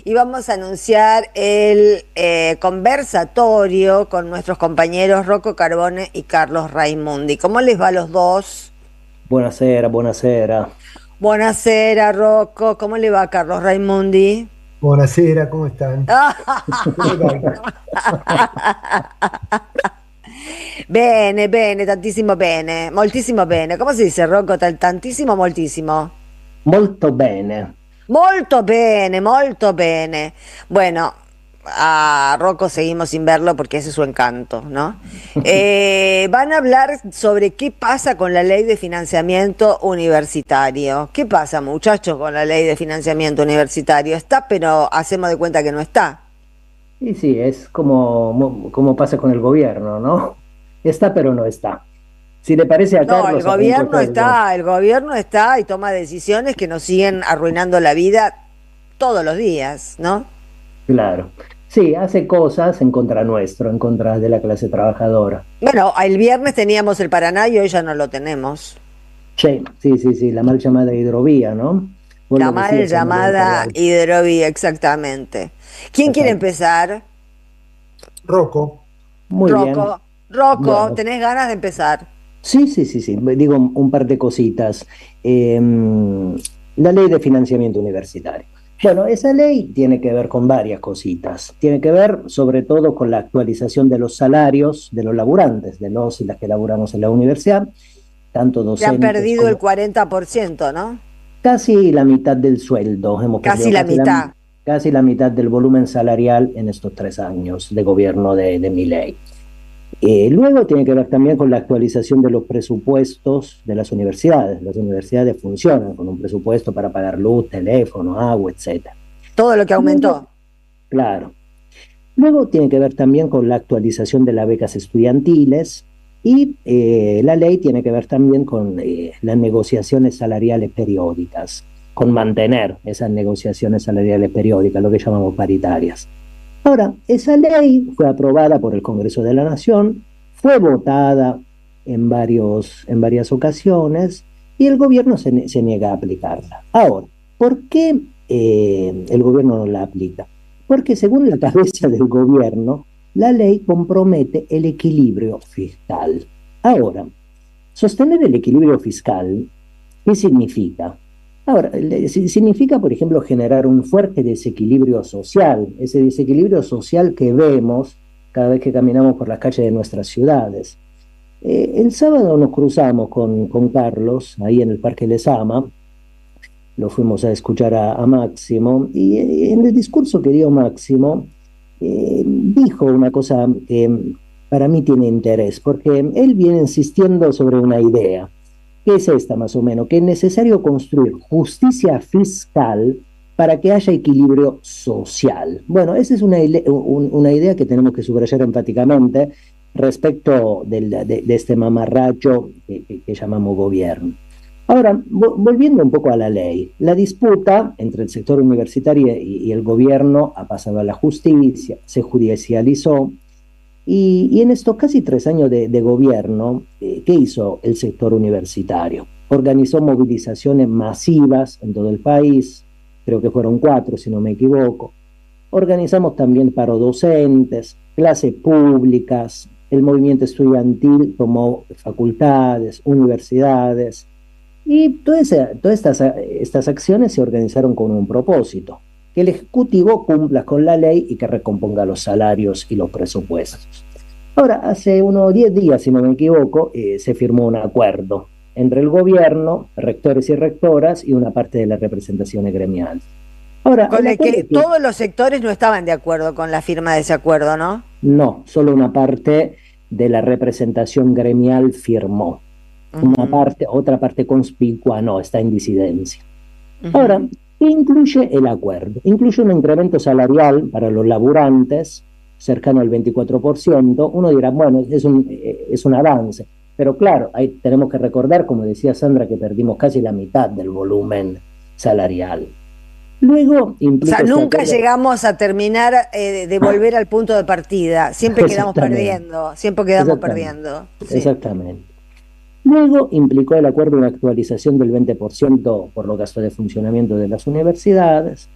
y vamos a anunciar el conversatorio con nuestros compañeros Rocco Carbone y Carlos Raimundi. ¿Cómo les va a los dos? Buonasera, buonasera. Buonasera, Rocco. ¿Cómo le va a Carlos Raimundi? Buonasera, come stan? Come vai? Bene, bene, tantissimo bene, moltissimo bene. ¿Cómo se dice, Rocco? Tantissimo, moltissimo. Molto bene. Molto bene, molto bene. Bueno, a Rocco seguimos sin verlo porque ese es su encanto, ¿no? Van a hablar sobre qué pasa con la ley de financiamiento universitario. ¿Qué pasa, muchachos, con la ley de financiamiento universitario? Está, pero hacemos de cuenta que no está. Y sí, es como pasa con el gobierno, ¿no? Está, pero no está. Si le parece a No, Carlos, arranco yo. el gobierno está y toma decisiones que nos siguen arruinando la vida todos los días, ¿no? Claro. Sí, hace cosas en contra nuestro, en contra de la clase trabajadora. Bueno, el viernes teníamos el Paraná y hoy ya no lo tenemos. Sí, sí, sí, sí, la mal llamada hidrovía, ¿no? Vos La lo mal decías en el llamada editorial. hidrovía, exactamente. ¿Quién quiere Exacto. empezar? Rocco, Muy bien. Rocco. Rocco, Bueno, ¿tenés ganas de empezar? sí, sí, sí, sí. Digo un par de cositas. La ley de financiamiento universitario. Bueno, esa ley tiene que ver con varias cositas. Tiene que ver sobre todo con la actualización de los salarios de los laburantes, de los y las que laburamos en la universidad, tanto Se han docentes perdido el como 40%, ¿no? casi la mitad del sueldo. Hemos Casi perdido la mitad. casi la mitad del volumen salarial en estos 3 años de gobierno de Milei. Luego tiene que ver también con la actualización de los presupuestos de las universidades. Las universidades funcionan con un presupuesto para pagar luz, teléfono, agua, etcétera. Todo lo que Luego, aumentó. claro. Luego tiene que ver también con la actualización de las becas estudiantiles y la ley tiene que ver también con las negociaciones salariales periódicas, con mantener esas negociaciones salariales periódicas, lo que llamamos paritarias. Ahora, esa ley fue aprobada por el Congreso de la Nación, fue votada en varias ocasiones y el gobierno se niega a aplicarla. Ahora, ¿por qué el gobierno no la aplica? Porque según la cabeza del gobierno, la ley compromete el equilibrio fiscal. Ahora, sostener el equilibrio fiscal, ¿qué significa? Ahora, significa, por ejemplo, generar un fuerte desequilibrio social, ese desequilibrio social que vemos cada vez que caminamos por las calles de nuestras ciudades. El sábado nos cruzamos con Carlos, ahí en el Parque Lesama, lo fuimos a escuchar a Máximo, y en el discurso que dio Máximo, dijo una cosa que para mí tiene interés, porque él viene insistiendo sobre una idea, que es esta más o menos, que es necesario construir justicia fiscal para que haya equilibrio social. Bueno, esa es una idea que tenemos que subrayar enfáticamente respecto de este mamarracho que llamamos gobierno. Ahora, volviendo un poco a la ley, la disputa entre el sector universitario y el gobierno ha pasado a la justicia, se judicializó, y en estos casi 3 años de gobierno, ¿qué hizo el sector universitario? Organizó movilizaciones masivas en todo el país, creo que fueron 4, si no me equivoco. Organizamos también paro docentes, clases públicas, el movimiento estudiantil tomó facultades, universidades, y todas estas acciones se organizaron con un propósito, que el Ejecutivo cumpla con la ley y que recomponga los salarios y los presupuestos. Ahora, hace unos 10 días, si no me equivoco, se firmó un acuerdo entre el gobierno, rectores y rectoras y una parte de las representaciones gremiales. Ahora, Con el el acuerdo que que todos los sectores no estaban de acuerdo con la firma de ese acuerdo, ¿no? no, solo una parte de la representación gremial firmó. Una Ujú, parte, otra parte conspicua no, está en disidencia. Ahora, ujú. ¿qué incluye el acuerdo? Incluye un incremento salarial para los laburantes cercano al 24%. Uno dirá, bueno, es un avance, pero claro, ahí tenemos que recordar, como decía Sandra, que perdimos casi la mitad del volumen salarial. Luego O sea, implica este nunca acuerdo, llegamos a terminar de volver al punto de partida. Siempre quedamos exactamente, perdiendo, siempre quedamos exactamente, perdiendo. Sí. exactamente. Luego implicó el acuerdo una actualización del 20% por los gastos de funcionamiento de las universidades.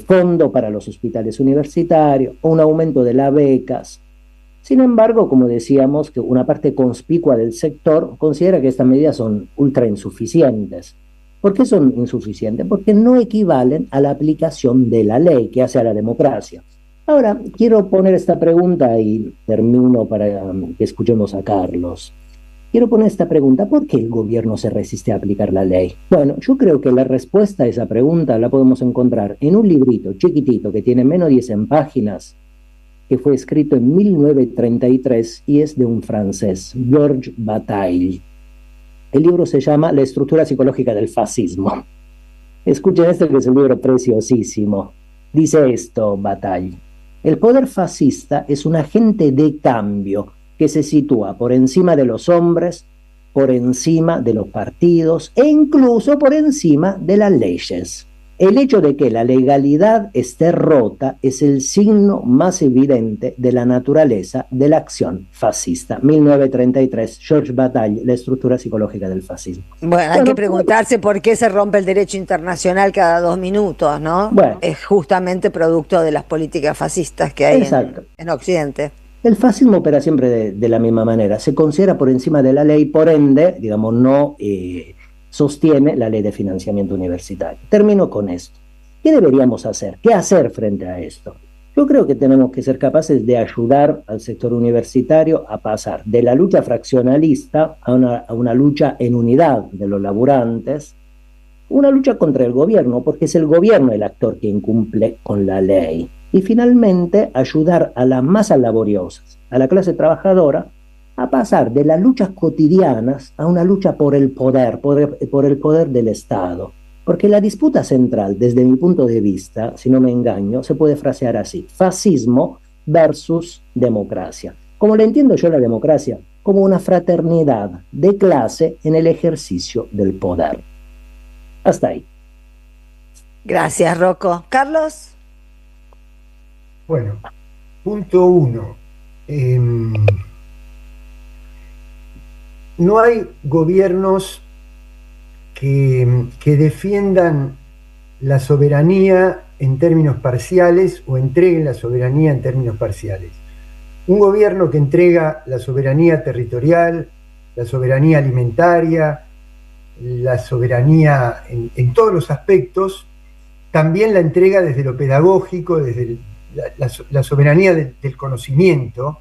fondo para los hospitales universitarios, un aumento de las becas. Sin embargo, como decíamos, que una parte conspicua del sector considera que estas medidas son ultra insuficientes. ¿Por qué son insuficientes? Porque no equivalen a la aplicación de la ley que hace a la democracia. Ahora, quiero poner esta pregunta y termino para que escuchemos a Carlos. Quiero poner esta pregunta: ¿por qué el gobierno se resiste a aplicar la ley? Bueno, yo creo que la respuesta a esa pregunta la podemos encontrar en un librito chiquitito que tiene menos de 10 páginas, que fue escrito en 1933 y es de un francés, Georges Bataille. El libro se llama La estructura psicológica del fascismo. Escuchen esto, que es un libro preciosísimo. Dice esto Bataille: el poder fascista es un agente de cambio que se sitúa por encima de los hombres, por encima de los partidos e incluso por encima de las leyes. El hecho de que la legalidad esté rota es el signo más evidente de la naturaleza de la acción fascista. 1933, Georges Bataille, La estructura psicológica del fascismo. Bueno, hay que preguntarse por qué se rompe el derecho internacional cada 2 minutos, ¿no? Bueno. Es justamente producto de las políticas fascistas que hay en Occidente. El fascismo opera siempre de la misma manera. Se considera por encima de la ley, por ende, digamos, no sostiene la ley de financiamiento universitario. Termino con esto. ¿Qué deberíamos hacer? ¿Qué hacer frente a esto? Yo creo que tenemos que ser capaces de ayudar al sector universitario a pasar de la lucha fraccionalista a una lucha en unidad de los laburantes, una lucha contra el gobierno, porque es el gobierno el actor que incumple con la ley. Y finalmente ayudar a las masas laboriosas, a la clase trabajadora, a pasar de las luchas cotidianas a una lucha por el poder, por el poder del Estado. Porque la disputa central, desde mi punto de vista, si no me engaño, se puede frasear así: fascismo versus democracia. Como le entiendo yo la democracia, como una fraternidad de clase en el ejercicio del poder. Hasta ahí. Gracias, Rocco. Carlos. Bueno, punto 1. No hay gobiernos que defiendan la soberanía en términos parciales o entreguen la soberanía en términos parciales. Un gobierno que entrega la soberanía territorial, la soberanía alimentaria, la soberanía en todos los aspectos, también la entrega desde lo pedagógico, desde la soberanía del conocimiento.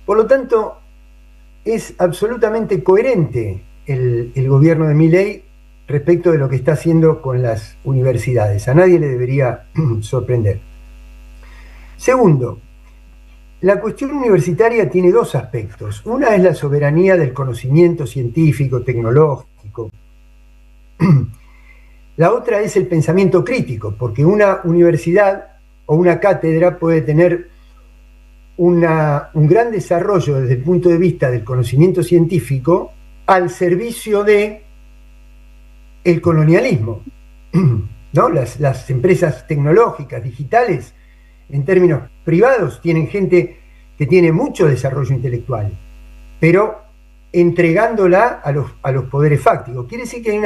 Por lo tanto, es absolutamente coherente el gobierno de Milei respecto de lo que está haciendo con las universidades. A nadie le debería sorprender. Segundo, la cuestión universitaria tiene 2 aspectos. Una es la soberanía del conocimiento científico, tecnológico. La otra es el pensamiento crítico, porque una universidad o una cátedra puede tener un gran desarrollo desde el punto de vista del conocimiento científico al servicio de el colonialismo, ¿no? Las empresas tecnológicas, digitales, en términos privados, tienen gente que tiene mucho desarrollo intelectual, pero entregándola a los poderes fácticos. Quiere decir que hay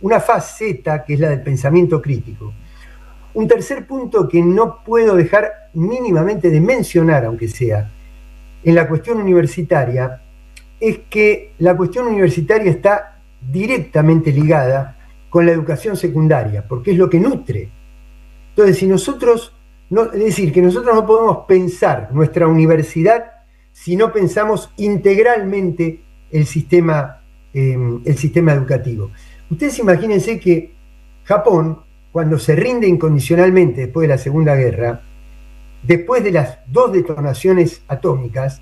una faceta que es la del pensamiento crítico. Un tercer punto que no puedo dejar mínimamente de mencionar, aunque sea, en la cuestión universitaria, es que la cuestión universitaria está directamente ligada con la educación secundaria, porque es lo que nutre. Entonces, si nosotros, es decir, que nosotros no podemos pensar nuestra universidad si no pensamos integralmente el sistema educativo. Ustedes imagínense que Japón, cuando se rinde incondicionalmente después de la Segunda Guerra, después de las 2 detonaciones atómicas,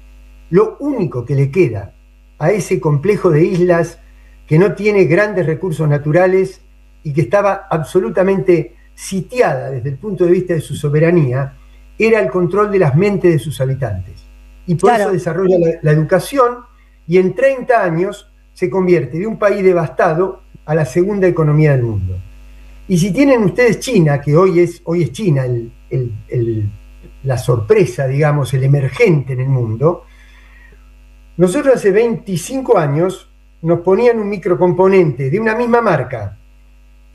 lo único que le queda a ese complejo de islas que no tiene grandes recursos naturales y que estaba absolutamente sitiada desde el punto de vista de su soberanía, era el control de las mentes de sus habitantes. Y por eso desarrolla la educación, y en 30 años se convierte de un país devastado a la segunda economía del mundo. Y si tienen ustedes China, que hoy es China la sorpresa, digamos, el emergente en el mundo, nosotros hace 25 años nos ponían un microcomponente de una misma marca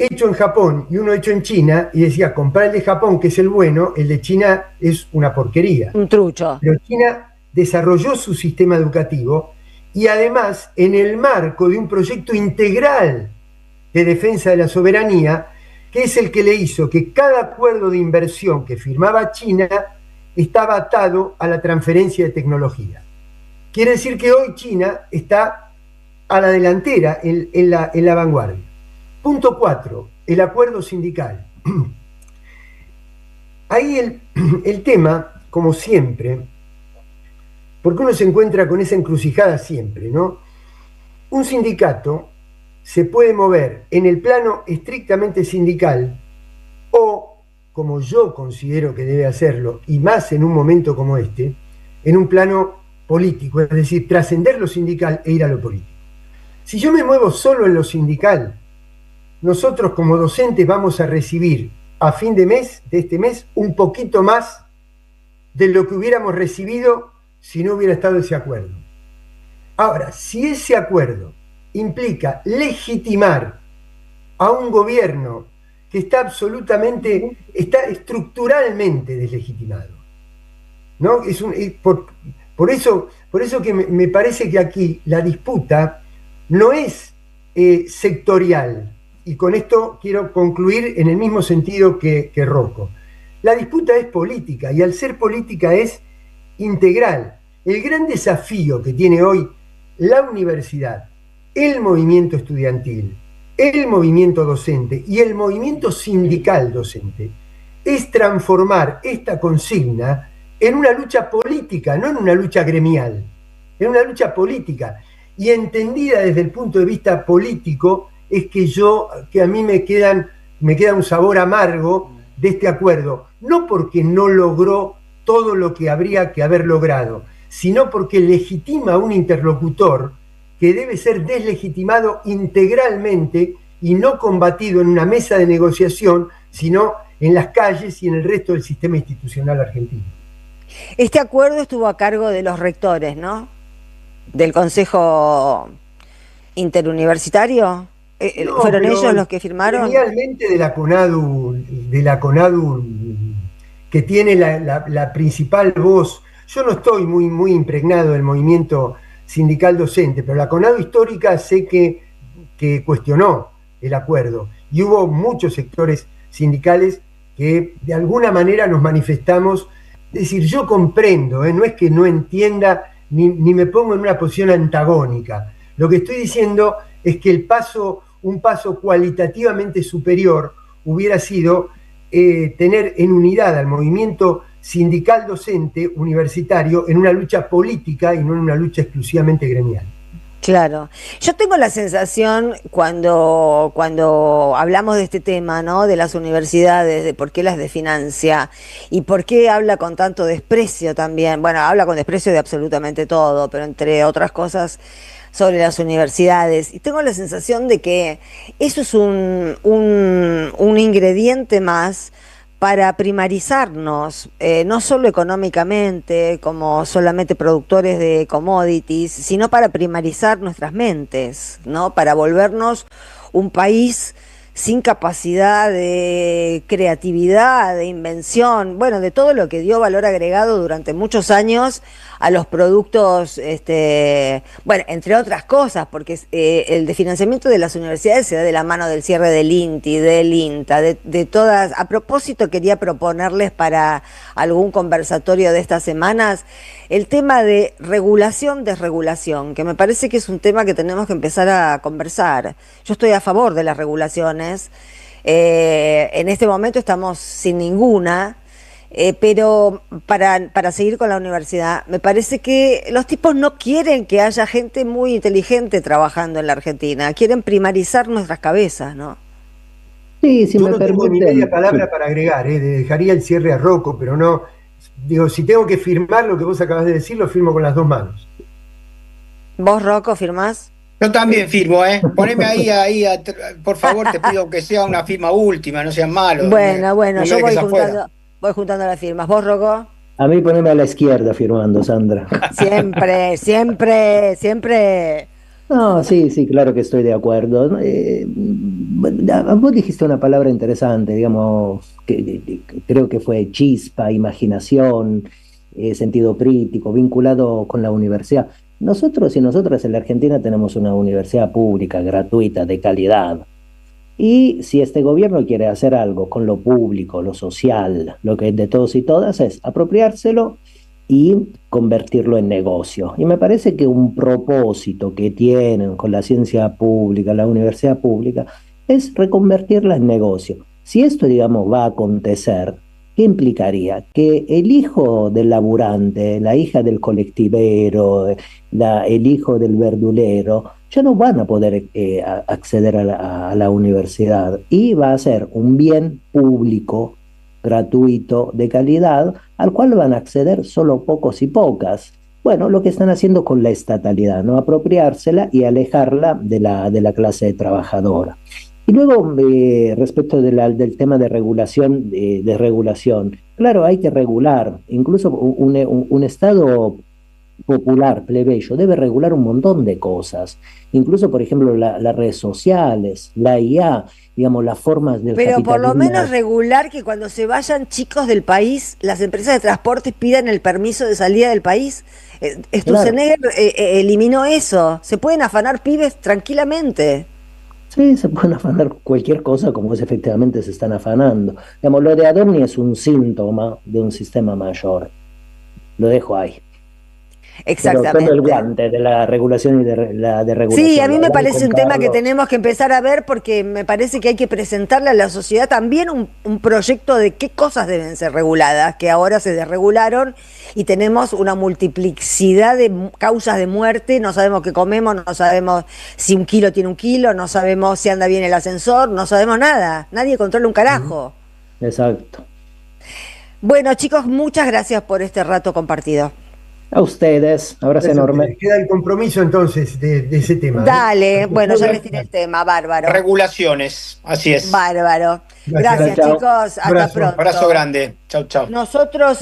hecho en Japón y uno hecho en China, y decía, comprar el de Japón, que es el bueno, el de China es una porquería. Un trucho. Pero China desarrolló su sistema educativo y además en el marco de un proyecto integral de defensa de la soberanía, que es el que le hizo que cada acuerdo de inversión que firmaba China estaba atado a la transferencia de tecnología. Quiere decir que hoy China está a la delantera, en la vanguardia. Punto 4, el acuerdo sindical. Ahí el tema, como siempre, porque uno se encuentra con esa encrucijada siempre, ¿no? Un sindicato se puede mover en el plano estrictamente sindical o, como yo considero que debe hacerlo, y más en un momento como este, en un plano político, es decir, trascender lo sindical e ir a lo político. Si yo me muevo solo en lo sindical, nosotros como docentes vamos a recibir a fin de este mes, un poquito más de lo que hubiéramos recibido si no hubiera estado ese acuerdo. Ahora, si ese acuerdo implica legitimar a un gobierno que está estructuralmente deslegitimado, ¿no? Por eso que me parece que aquí la disputa no es sectorial, y con esto quiero concluir en el mismo sentido que Rocco. La disputa es política, y al ser política es integral. El gran desafío que tiene hoy la universidad, el movimiento estudiantil, el movimiento docente y el movimiento sindical docente es transformar esta consigna en una lucha política, no en una lucha gremial, en una lucha política. Y entendida desde el punto de vista político, es que a mí me queda un sabor amargo de este acuerdo, no porque no logró todo lo que habría que haber logrado, sino porque legitima a un interlocutor que debe ser deslegitimado integralmente y no combatido en una mesa de negociación, sino en las calles y en el resto del sistema institucional argentino. Este acuerdo estuvo a cargo de los rectores, ¿no? Del Consejo Interuniversitario. No, ¿Fueron ellos los que firmaron? Realmente de la CONADU que tiene la principal voz. Yo no estoy muy impregnado del movimiento sindical docente, pero la CONADU histórica sé que cuestionó el acuerdo, y hubo muchos sectores sindicales que de alguna manera nos manifestamos. Es decir, yo comprendo, no es que no entienda ni me pongo en una posición antagónica. Lo que estoy diciendo es que un paso cualitativamente superior hubiera sido tener en unidad al movimiento sindical docente universitario en una lucha política y no en una lucha exclusivamente gremial. Claro. Yo tengo la sensación cuando hablamos de este tema, ¿no? De las universidades, de por qué las desfinancia y por qué habla con tanto desprecio también. Bueno, habla con desprecio de absolutamente todo, pero entre otras cosas sobre las universidades. Y tengo la sensación de que eso es un ingrediente más para primarizarnos, no solo económicamente, como solamente productores de commodities, sino para primarizar nuestras mentes, ¿no? Para volvernos un país sin capacidad de creatividad, de invención, bueno, de todo lo que dio valor agregado durante muchos años a los productos, bueno, entre otras cosas, porque el desfinanciamiento de las universidades se da de la mano del cierre del INTI, del INTA, de todas. A propósito, quería proponerles para algún conversatorio de estas semanas el tema de regulación, desregulación, que me parece que es un tema que tenemos que empezar a conversar. Yo estoy a favor de las regulaciones, en este momento estamos sin ninguna. Pero para seguir con la universidad, me parece que los tipos no quieren que haya gente muy inteligente trabajando en la Argentina, quieren primarizar nuestras cabezas, ¿no? Sí, si Yo me no tengo ni permiten. media palabra para agregar, dejaría el cierre a Rocco, pero no, digo, si tengo que firmar lo que vos acabas de decir, lo firmo con las dos manos. ¿Vos, Rocco, firmás? Yo también firmo, Poneme por favor, te pido que sea una firma última, no sean malos. Bueno, no yo me dejes afuera. voy juntando las firmas. ¿Vos, Rocco? A mí poneme a la izquierda firmando, Sandra. Siempre, siempre, siempre. No, sí, sí, claro que estoy de acuerdo. Vos dijiste una palabra interesante, digamos, que creo que fue chispa, imaginación, sentido crítico, vinculado con la universidad. Nosotros y nosotras en la Argentina tenemos una universidad pública, gratuita, de calidad. Y si este gobierno quiere hacer algo con lo público, lo social, lo que es de todos y todas, es apropiárselo y convertirlo en negocio. Y me parece que un propósito que tienen con la ciencia pública, la universidad pública, es reconvertirla en negocio. Si esto, digamos, va a acontecer, ¿qué implicaría? Que el hijo del laburante, la hija del colectivero, el hijo del verdulero, ya no van a poder acceder a la universidad y va a ser un bien público, gratuito, de calidad, al cual van a acceder solo pocos y pocas. Bueno, lo que están haciendo con la estatalidad, ¿no? Apropiársela y alejarla de la clase trabajadora. Y luego, respecto del tema de regulación, de regulación, claro, hay que regular, incluso un Estado popular, plebeyo, debe regular un montón de cosas, incluso, por ejemplo, las redes sociales, la IA, digamos, las formas del Pero por lo capitalismo. menos regular que cuando se vayan chicos del país, las empresas de transporte pidan el permiso de salida del país. Claro, Sturzenegger eliminó eso. Se pueden afanar pibes tranquilamente. sí, se pueden afanar cualquier cosa como es efectivamente se están afanando. Digamos, lo de Adorni es un síntoma de un sistema mayor. Lo dejo ahí. Pero tomo el Exactamente. guante de la regulación y de la Sí, a desregulación. mí Lo me hablamos parece con un tema que Carlos. tenemos que empezar a ver porque me parece que hay que presentarle a la sociedad también un proyecto de qué cosas deben ser reguladas, que ahora se desregularon y tenemos una multiplicidad de causas de muerte, no sabemos qué comemos, no sabemos si un kilo tiene un kilo, no sabemos si anda bien el ascensor, no sabemos nada, nadie controla un Ujú. carajo. Exacto. Bueno, chicos, muchas gracias por este rato compartido. A ustedes, abrazo Gracias a enorme. ustedes. Queda el compromiso entonces de ese tema, ¿eh? Dale, Cualquier bueno, ya cosa, les tiré el tema, bárbaro. Regulaciones, así es. Bárbaro. gracias. Chao, Gracias, chao. chicos. Hasta Abrazo. Abrazo pronto. grande. Chau, chau. Nosotros